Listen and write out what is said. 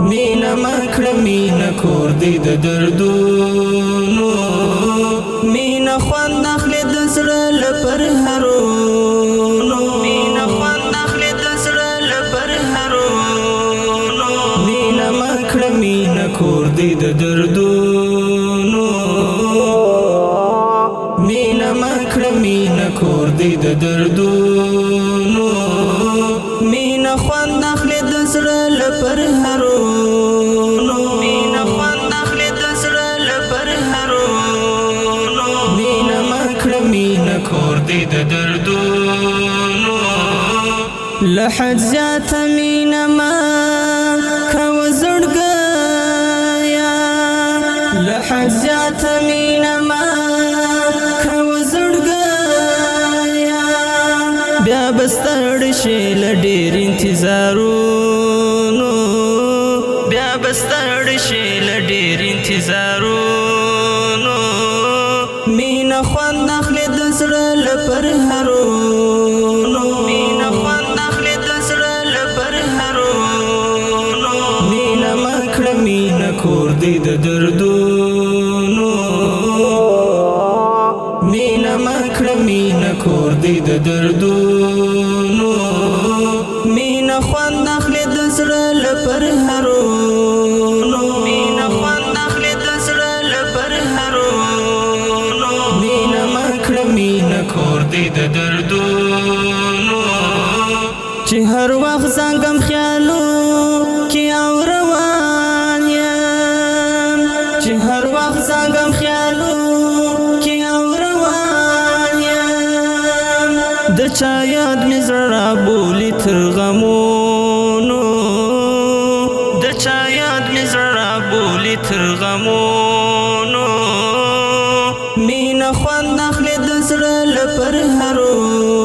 مینا مکړه مینا کور دی د دردونو مینا خوند اخلي د زړه له پرهرونو مینا خوند اخلي د زړه له پرهرونو مینا مکړه مینا کور دی د دردونو مینا مکړه مینا کور دی د دردونو مینا خوند اخلي د زړه له پرهرونو مینا خوند اخلي د زړه له پرهرونو مینا مکړه مینا کور دی د دردونو لحد زیاته مینا ما کوه زړګیا لحد زیاته مینا ما کوه زړګیا بیا بستړ شي له ډېر انتظارونو بیا بستړ شي له ډېر انتظارونو مینا خوند اخلي د زړه له پرهرونو مینا خوند اخلي د زړه له پرهرونو مینا مکړه مینا کور دی د دردونو مینا مکړه مینا کور دی د دردونو مینا خوند اخلي د زړه له پرهرونو مینا خوند اخلي د زړه له پرهرونو مینا مکړه مینا کور دی د دردونو چې هر وخت زنګم خیالو کې او روان یم چې هر وخت زنګم خیالو کې او روان یم د چا یاد مې زړه رابولي تر غمونو د چا یاد مې زړه رابولي تر غمونو مینا خوند اخلي د زړه له پرهرونو